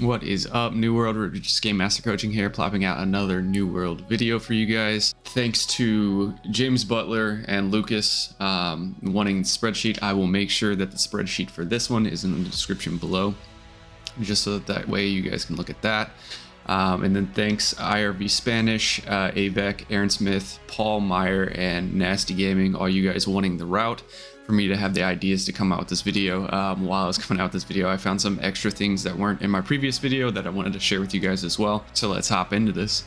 What is up, New World? We're just Game Master Coaching here, plopping out another New World video for you guys. Thanks to James Butler and Lucas wanting the spreadsheet. I will make sure that the spreadsheet for this one is in the description below, just so that way you guys can look at that. And then thanks IRV Spanish, Avec, Aaron Smith, Paul Meyer, and Nasty Gaming, all you guys wanting the route for me to have the ideas to come out with this video. While I was coming out with this video, I found some extra things that weren't in my previous video that I wanted to share with you guys as well. So let's hop into this.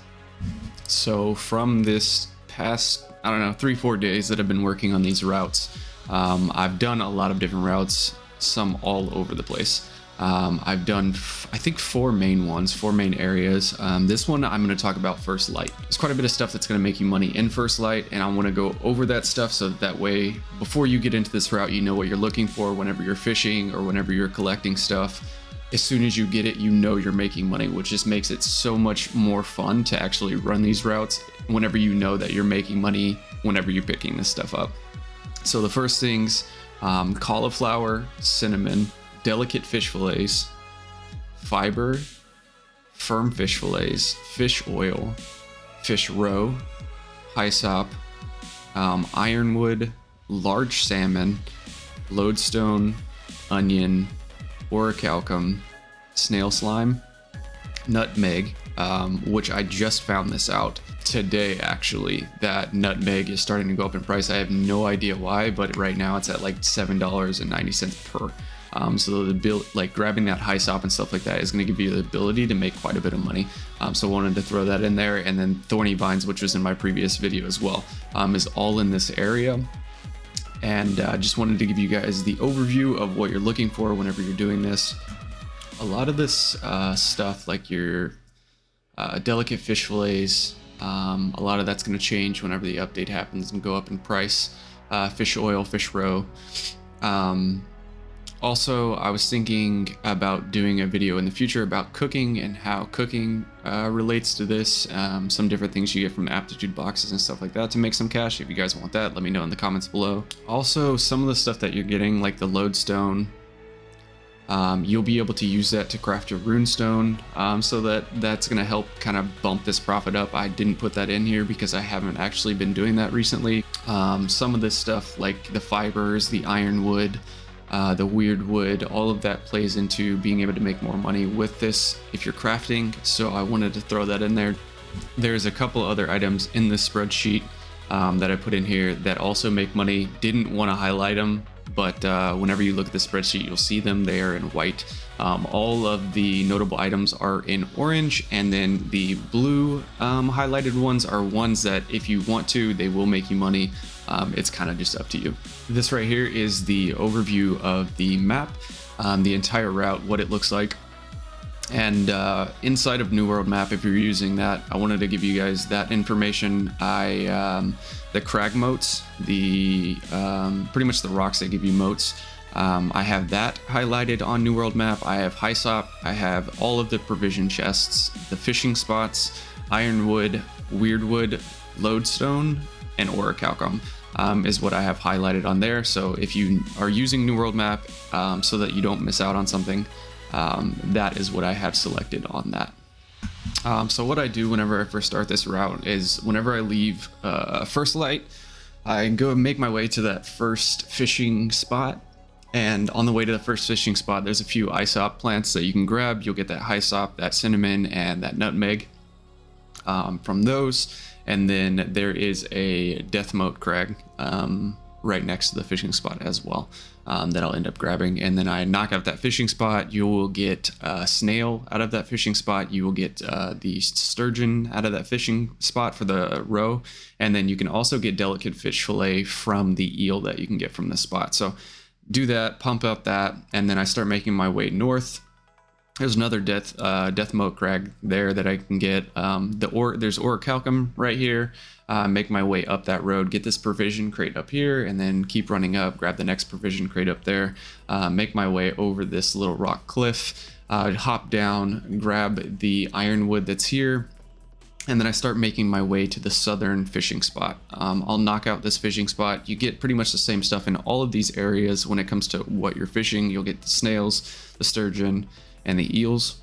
So from this past, I don't know, 3-4 days that I've been working on these routes, I've done a lot of different routes, some all over the place. I've done, I think, 4 main ones, 4 main areas. This one I'm going to talk about First Light. There's quite a bit of stuff that's going to make you money in First Light, and I want to go over that stuff so that way, before you get into this route, you know what you're looking for whenever you're fishing or whenever you're collecting stuff. As soon as you get it, you know you're making money, which just makes it so much more fun to actually run these routes whenever you know that you're making money whenever you're picking this stuff up. So the first things, cauliflower, cinnamon, delicate fish fillets, fiber, firm fish fillets, fish oil, fish roe, hyssop, ironwood, large salmon, lodestone, onion, orichalcum, snail slime, nutmeg, which I just found this out today actually, that nutmeg is starting to go up in price. I have no idea why, but right now it's at like $7.90 per. So the bill, like grabbing that hyssop and stuff like that, is going to give you the ability to make quite a bit of money. So I wanted to throw that in there. And then thorny vines, which was in my previous video as well, is all in this area. And just wanted to give you guys the overview of what you're looking for whenever you're doing this. A lot of this stuff, like your delicate fish fillets, a lot of that's going to change whenever the update happens and go up in price. Fish oil, fish roe. Also, I was thinking about doing a video in the future about cooking and how cooking relates to this. Some different things you get from aptitude boxes and stuff like that to make some cash. If you guys want that, let me know in the comments below. Also, some of the stuff that you're getting, like the lodestone, you'll be able to use that to craft your runestone, so that's going to help kind of bump this profit up. I didn't put that in here because I haven't actually been doing that recently. Some of this stuff, like the fibers, the ironwood, the weird wood, all of that plays into being able to make more money with this if you're crafting, so I wanted to throw that in there. There's a couple other items in this spreadsheet that I put in here that also make money. Didn't want to highlight them, but whenever you look at the spreadsheet, you'll see them there in white. All of the notable items are in orange, and then the blue highlighted ones are ones that if you want to, they will make you money. It's kind of just up to you. This right here is the overview of the map, the entire route, what it looks like. And inside of New World Map, if you're using that, I wanted to give you guys that information. The crag moats, the pretty much the rocks that give you moats, I have that highlighted on New World Map. I have hyssop, I have all of the provision chests, the fishing spots, ironwood, weirdwood, lodestone, and orichalcum is what I have highlighted on there. So if you are using New World Map so that you don't miss out on something, that is what I have selected on that. So what I do whenever I first start this route is whenever I leave First Light, I go and make my way to that first fishing spot. And on the way to the first fishing spot, there's a few hyssop plants that you can grab. You'll get that hyssop, that cinnamon, and that nutmeg from those. And then there is a death moat crag right next to the fishing spot as well, that I'll end up grabbing. And then I knock out that fishing spot. You will get a snail out of that fishing spot. You will get the sturgeon out of that fishing spot for the roe. And then you can also get delicate fish fillet from the eel that you can get from this spot. So do that, pump up that, and then I start making my way north. There's another death moat crag there that I can get. There's orichalcum right here. Make my way up that road, get this provision crate up here, and then keep running up, grab the next provision crate up there, make my way over this little rock cliff, hop down, grab the ironwood that's here, and then I start making my way to the southern fishing spot. I'll knock out this fishing spot. You get pretty much the same stuff in all of these areas when it comes to what you're fishing. You'll get the snails, the sturgeon, and the eels.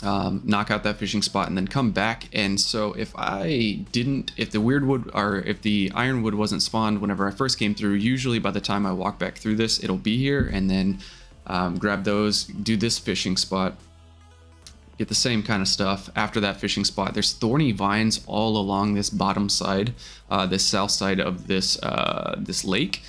knock out that fishing spot, and then come back. And so if the weirdwood or if the ironwood wasn't spawned whenever I first came through, usually by the time I walk back through this, it'll be here. And then grab those, do this fishing spot, get the same kind of stuff. After that fishing spot, there's thorny vines all along this bottom side, this south side of this this lake.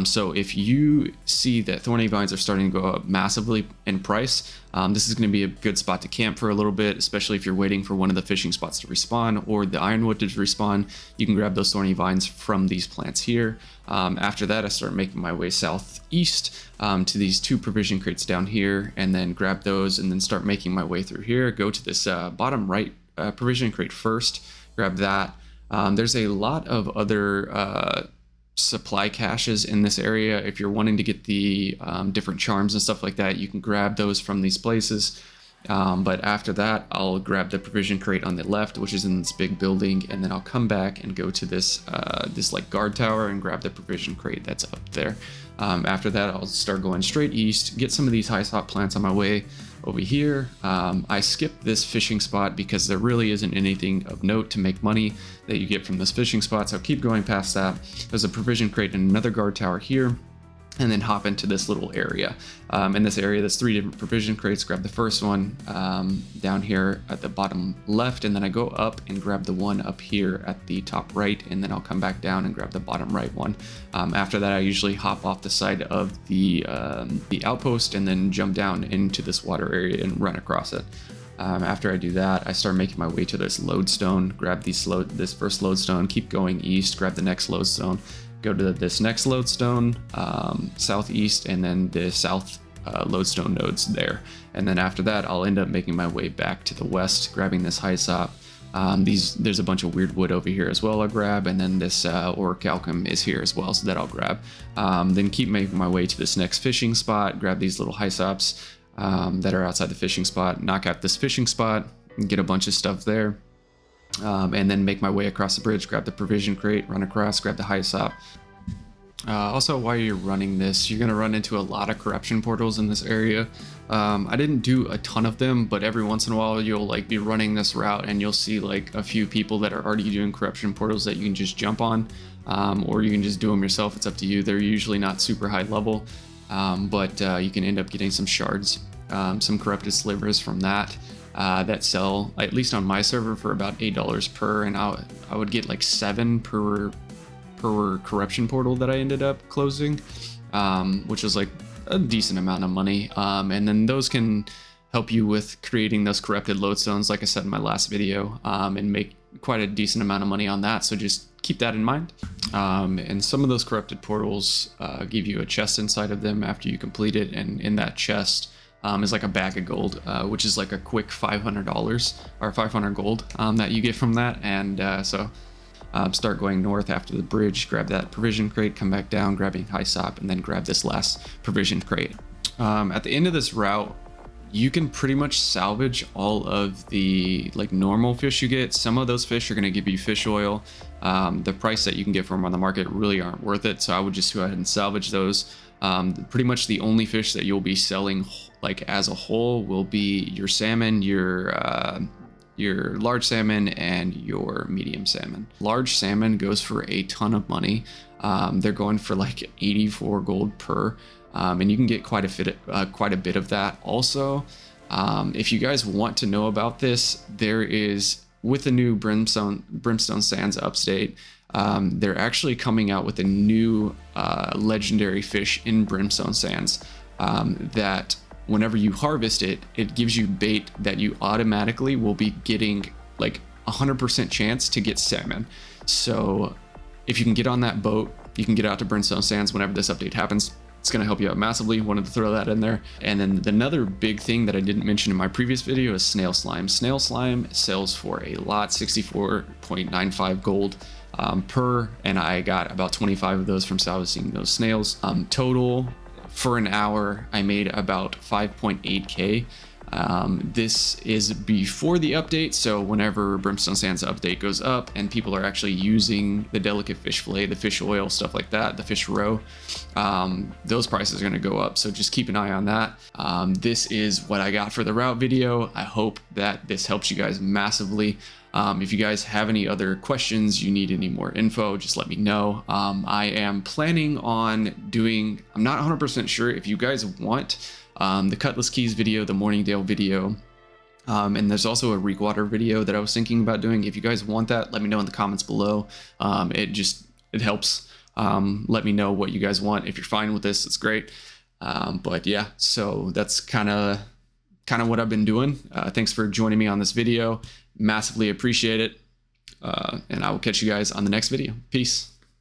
So if you see that thorny vines are starting to go up massively in price, this is going to be a good spot to camp for a little bit, especially if you're waiting for one of the fishing spots to respawn or the ironwood to respawn. You can grab those thorny vines from these plants here. After that, I start making my way southeast to these 2 provision crates down here, and then grab those and then start making my way through here. Go to this bottom right provision crate first, grab that. There's a lot of other supply caches in this area. If you're wanting to get the different charms and stuff like that, you can grab those from these places. But after that, I'll grab the provision crate on the left, which is in this big building, and then I'll come back and go to this this like guard tower and grab the provision crate that's up there. After that, I'll start going straight east, get some of these Hyssop plants on my way over here. I skipped this fishing spot because there really isn't anything of note to make money that you get from this fishing spot, so I'll keep going past that. There's a provision crate and another guard tower here, and then hop into this little area. In this area, there's 3 different provision crates. Grab the first one down here at the bottom left, and then I go up and grab the one up here at the top right, and then I'll come back down and grab the bottom right one. After that, I usually hop off the side of the outpost and then jump down into this water area and run across it. After I do that, I start making my way to this lodestone, grab this first lodestone, keep going east, grab the next lodestone, go to this next lodestone southeast, and then the south lodestone nodes there. And then after that, I'll end up making my way back to the west, grabbing this Hyssop. There's a bunch of weird wood over here as well I'll grab, and then this orichalcum is here as well, so that I'll grab. Then keep making my way to this next fishing spot, grab these little Hyssops that are outside the fishing spot, knock out this fishing spot, and get a bunch of stuff there. And then make my way across the bridge, grab the provision crate, run across, grab the Hyssop. Also, while you're running this, you're going to run into a lot of corruption portals in this area. I didn't do a ton of them, but every once in a while you'll like be running this route and you'll see like a few people that are already doing corruption portals that you can just jump on, or you can just do them yourself. It's up to you. They're usually not super high level, but you can end up getting some shards, some corrupted slivers from that. That sell, at least on my server, for about $8 per, and I would get like 7 per corruption portal that I ended up closing, which was like a decent amount of money. And then those can help you with creating those corrupted lodestones, like I said in my last video, and make quite a decent amount of money on that. So just keep that in mind. And some of those corrupted portals give you a chest inside of them after you complete it, and in that chest is like a bag of gold, which is like a quick $500 or 500 gold that you get from that. And so start going north after the bridge, grab that provision crate, come back down, grabbing Hyssop, and then grab this last provision crate. At the end of this route, you can pretty much salvage all of the like normal fish you get. Some of those fish are going to give you fish oil. The price that you can get from them on the market really aren't worth it, so I would just go ahead and salvage those. Pretty much the only fish that you'll be selling like as a whole will be your salmon, your large salmon, and your medium salmon. Large salmon goes for a ton of money. They're going for like 84 gold per, and you can get quite a bit of that. Also, if you guys want to know about this, there is, with the new Brimstone Sands update, they're actually coming out with a new legendary fish in Brimstone Sands that whenever you harvest it, it gives you bait that you automatically will be getting like 100% chance to get salmon. So if you can get on that boat, you can get out to Brimstone Sands whenever this update happens. It's going to help you out massively. Wanted to throw that in there. And then another big thing that I didn't mention in my previous video is snail slime. Snail slime sells for a lot, 64.95 gold per, and I got about 25 of those from salvaging those snails. Total for an hour, I made about 5.8k This is before the update, so whenever Brimstone Sands update goes up and people are actually using the delicate fish fillet, the fish oil, stuff like that, the fish roe, those prices are going to go up. So just keep an eye on that. This is what I got for the route video. I hope that this helps you guys massively. If you guys have any other questions, you need any more info, just let me know. I am planning on doing, I'm not 100% sure, if you guys want the Cutlass Keys video, the Morningdale video, and there's also a Reekwater video that I was thinking about doing. If you guys want that, let me know in the comments below. It helps. Let me know what you guys want. If you're fine with this, it's great. But yeah, so that's kind of what I've been doing. Thanks for joining me on this video. Massively appreciate it. And I will catch you guys on the next video. Peace.